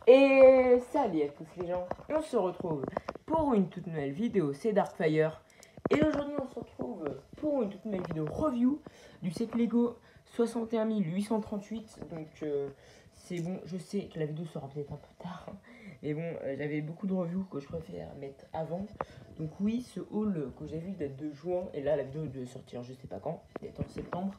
Et salut à tous les gens, on se retrouve pour une toute nouvelle vidéo, c'est Darkfire. Et aujourd'hui on se retrouve pour une toute nouvelle vidéo review du set Lego 61838. Donc c'est bon, je sais que la vidéo sera peut-être un peu tard, mais bon, j'avais beaucoup de reviews que je préfère mettre avant. Donc oui, ce haul que j'ai vu date de juin, et là la vidéo devait sortir je sais pas quand, peut-être en septembre.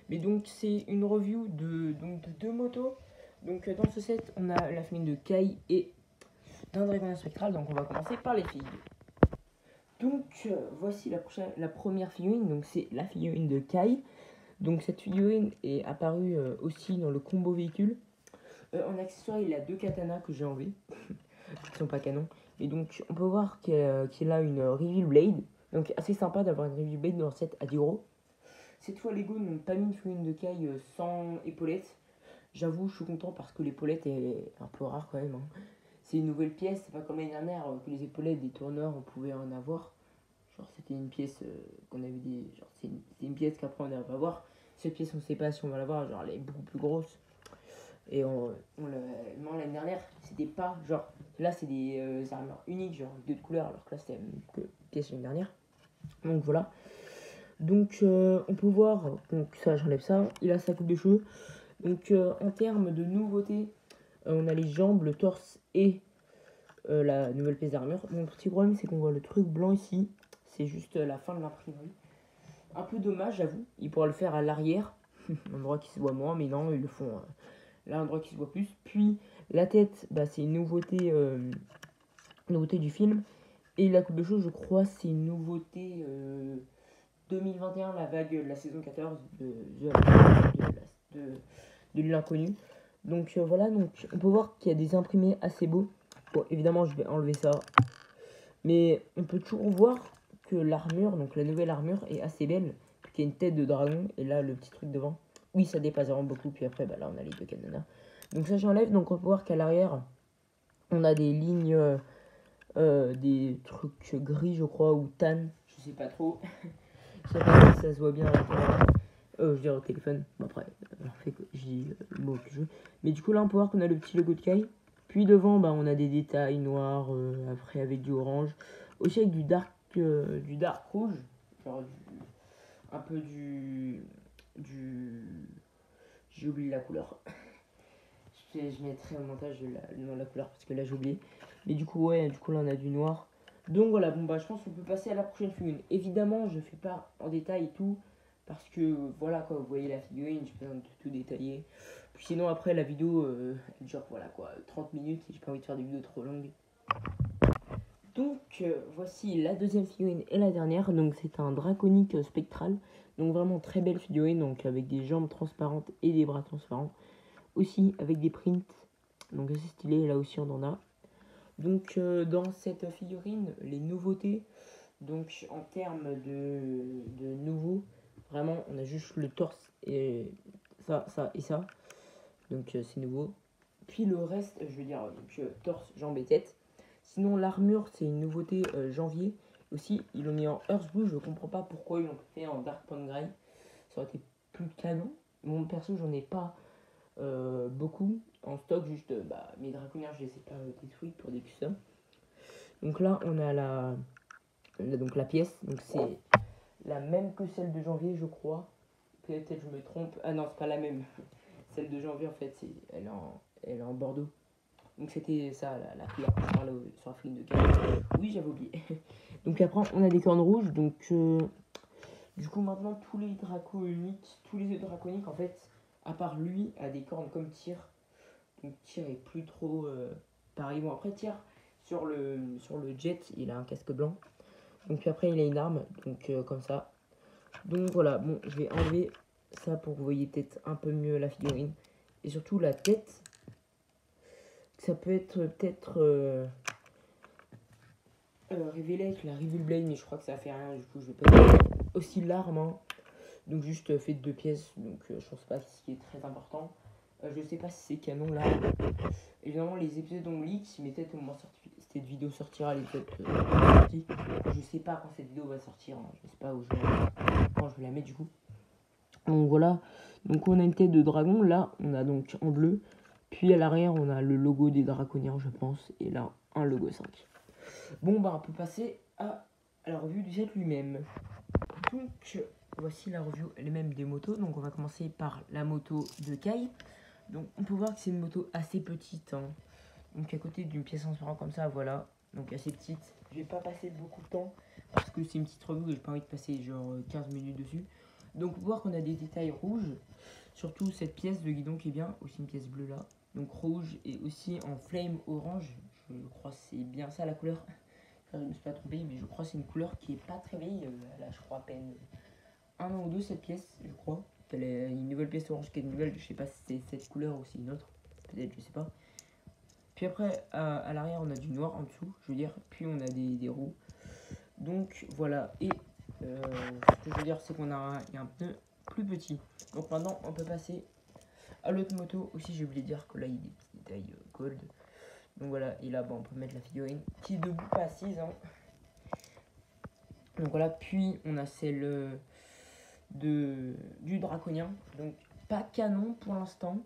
Mais donc c'est une review de deux motos. Donc dans ce set, on a la figurine de Kai et d'un Dragon Spectral. Donc on va commencer par les filles. Donc voici la première figurine. Donc c'est la figurine de Kai. Donc cette figurine est apparue aussi dans le combo véhicule. En accessoire, il a deux katanas que j'ai enlevés, qui sont pas canons. Et donc on peut voir qu'il a une Reveal Blade. Donc assez sympa d'avoir une Reveal Blade dans le set à 10 €. Cette fois, Lego n'ont pas mis une figurine de Kai sans épaulettes. J'avoue, je suis content parce que l'épaulette est un peu rare quand même. Hein. C'est une nouvelle pièce, c'est pas comme l'année dernière que les épaulettes des tourneurs on pouvait en avoir. Genre c'était une pièce qu'on avait dit, genre c'est une pièce qu'après on va avoir. Cette pièce on sait pas si on va l'avoir, genre elle est beaucoup plus grosse. Et l'année dernière c'était pas, genre là c'est des armures uniques, genre deux de couleurs, alors que là c'était la même que pièce l'année dernière. Donc voilà. Donc on peut voir, donc ça j'enlève ça, il a sa coupe de cheveux. Donc en termes de nouveautés, on a les jambes, le torse et la nouvelle pièce d'armure. Mon petit problème c'est qu'on voit le truc blanc ici, c'est juste la fin de l'imprimerie. Un peu dommage j'avoue, ils pourraient le faire à l'arrière, un endroit qui se voit moins, mais non ils le font là, un endroit qui se voit plus. Puis la tête, bah, c'est une nouveauté du film. Et la coupe de cheveux je crois c'est une nouveauté 2021, la vague de la saison 14 de l'inconnu. Donc voilà, donc on peut voir qu'il y a des imprimés assez beaux. Bon, évidemment, je vais enlever ça. Mais on peut toujours voir que l'armure, donc la nouvelle armure, est assez belle. Qu'il y a une tête de dragon et là, le petit truc devant. Oui, ça dépasse vraiment beaucoup. Puis après, bah, là, on a les deux katanas. Donc ça, j'enlève. Donc on peut voir qu'à l'arrière, on a des lignes, des trucs gris, je crois, ou tan. Je sais pas trop. Je sais pas si ça se voit bien à la caméra. Je dirais au téléphone. Bon, après, je dis le mot que je veux. Mais du coup, là, on peut voir qu'on a le petit logo de Kai. Puis devant, bah, on a des détails noirs, après avec du orange. Aussi avec du dark rouge. Genre un peu j'ai oublié la couleur. Je mettrai au montage le nom de la couleur parce que là j'ai oublié. Mais du coup, ouais, là on a du noir. Donc voilà, bon bah je pense qu'on peut passer à la prochaine figurine. Évidemment, je fais pas en détail et tout. Parce que voilà quoi, vous voyez la figurine, j'ai pas besoin de tout détailler. Puis sinon après la vidéo, elle dure voilà quoi, 30 minutes et j'ai pas envie de faire des vidéos trop longues. Donc voici la deuxième figurine et la dernière. Donc c'est un draconique spectral. Donc vraiment très belle figurine, donc avec des jambes transparentes et des bras transparents. Aussi avec des prints, donc assez stylé, là aussi on en a. Donc dans cette figurine, les nouveautés, donc en termes de nouveaux, vraiment on a juste le torse et ça et ça, donc c'est nouveau. Puis le reste, je veux dire, donc, torse, jambes et tête. Sinon l'armure c'est une nouveauté janvier. Aussi ils l'ont mis en Earth Blue, je comprends pas pourquoi ils l'ont fait en Dark Point Grey. Ça aurait été plus canon. Mon perso j'en ai pas beaucoup en stock, juste mes draconiens je les ai pas détruits pour des customs. Donc là on a donc la pièce, donc c'est la même que celle de janvier je crois, peut-être je me trompe, ah non c'est pas la même, celle de janvier en fait elle est en bordeaux, donc c'était ça la couleur que je parlais sur la flic de Kai. Oui j'avais oublié. Donc après on a des cornes rouges, donc du coup maintenant tous les œufs draconiques en fait, à part lui, a des cornes comme Tyr. Donc Tyr est plus trop pareil. Bon après Tyr sur le jet il a un casque blanc. Donc puis après il a une arme, donc comme ça. Donc voilà, bon je vais enlever ça pour que vous voyez peut-être un peu mieux la figurine. Et surtout la tête. Ça peut être peut-être révélé avec la Reveal Blade, mais je crois que ça fait rien, du coup je vais pas dire. Aussi l'arme, hein. Donc juste fait de 2 pièces, donc je pense pas ce qui est très important. Je sais pas si c'est canon là. Évidemment les épisodes ont leak, mais peut-être au moment cette vidéo sortira, l'épisode sorti. Je sais pas quand cette vidéo va sortir, hein. Je sais pas quand je vais la mettre du coup. Donc voilà, donc on a une tête de dragon, là on a donc en bleu. Puis à l'arrière, on a le logo des Draconiens, je pense. Et là, un logo 5. Bon, bah, on peut passer à la revue du set lui-même. Donc, voici la review elle-même des motos. Donc, on va commencer par la moto de Kai. Donc, on peut voir que c'est une moto assez petite. Hein. Donc, à côté d'une pièce transparente comme ça, voilà. Donc, assez petite. Je vais pas passer beaucoup de temps parce que c'est une petite review et j'ai pas envie de passer genre 15 minutes dessus. Donc, on peut voir qu'on a des détails rouges. Surtout cette pièce de guidon qui est bien. Aussi une pièce bleue là. Donc, rouge et aussi en flame orange. Je crois que c'est bien ça la couleur. Je ne me suis pas trompé, mais je crois que c'est une couleur qui est pas très vieille. Elle a, je crois, à peine un an ou deux cette pièce, je crois. Elle est une nouvelle pièce orange qui est nouvelle. Je sais pas si c'est cette couleur ou si une autre. Peut-être, je sais pas. Puis après, à l'arrière, on a du noir en dessous, je veux dire. Puis on a des roues. Donc voilà. Et ce que je veux dire, c'est qu'on a un pneu plus petit. Donc maintenant, on peut passer à l'autre moto. Aussi, j'ai oublié de dire que là, il y a des petits détails gold. Donc voilà, et là, bah, on peut mettre la figurine qui est debout, pas assise. Hein. Donc voilà, puis on a celle du Draconien. Donc pas canon pour l'instant.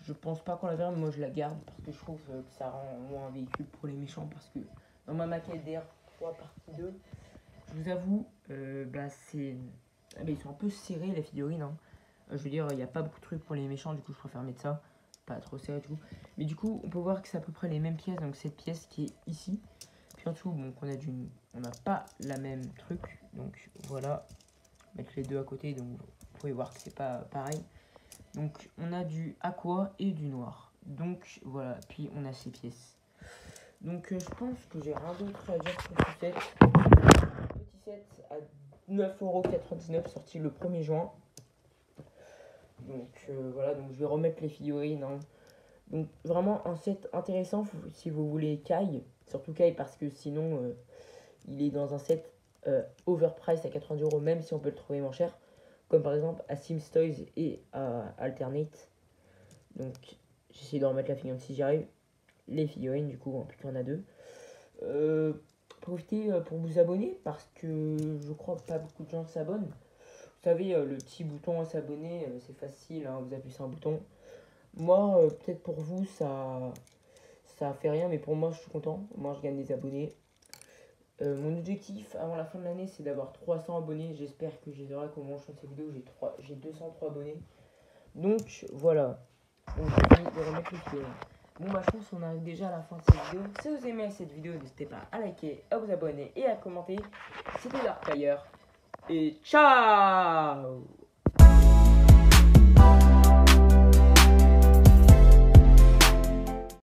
Je pense pas qu'on la verra, mais moi je la garde parce que je trouve que ça rend moins un véhicule pour les méchants. Parce que dans ma maquette DR3 partie 2, je vous avoue, bah c'est. Ah bah, ils sont un peu serrés les figurines. Hein. Je veux dire, il n'y a pas beaucoup de trucs pour les méchants, du coup je préfère mettre ça. Pas trop serré du coup. Mais du coup, on peut voir que c'est à peu près les mêmes pièces. Donc cette pièce qui est ici. Puis en dessous, donc on n'a pas la même truc. Donc voilà. Mettre les deux à côté. Donc vous pouvez voir que c'est pas pareil. Donc on a du aqua et du noir. Donc voilà. Puis on a ces pièces. Donc je pense que j'ai rien d'autre à dire pour ce set. Petit set à 9,99 € sorti le 1er juin. Donc voilà, donc je vais remettre les figurines. Hein. Donc vraiment un set intéressant si vous voulez Kai. Surtout Kai parce que sinon il est dans un set overprice à 90 € même si on peut le trouver moins cher. Comme par exemple à Sims Toys et à Alternate. Donc j'essaie de remettre la figurine si j'y arrive. Les figurines du coup, puisqu'il y en a deux. Profitez pour vous abonner parce que je crois que pas beaucoup de gens s'abonnent. Vous savez, le petit bouton à s'abonner, c'est facile, hein, vous appuyez sur un bouton. Moi, peut-être pour vous, ça fait rien, mais pour moi, je suis content. Moi, je gagne des abonnés. Mon objectif avant la fin de l'année, c'est d'avoir 300 abonnés. J'espère que je les aurai comme mon cette vidéo. J'ai 203 abonnés. Donc, voilà. Donc, j'ai fini de remettre les vidéos. Bon, bah, je pense qu'on arrive déjà à la fin de cette vidéo. Si vous aimez cette vidéo, n'hésitez pas à liker, à vous abonner et à commenter. C'était Darkfire. Et ciao!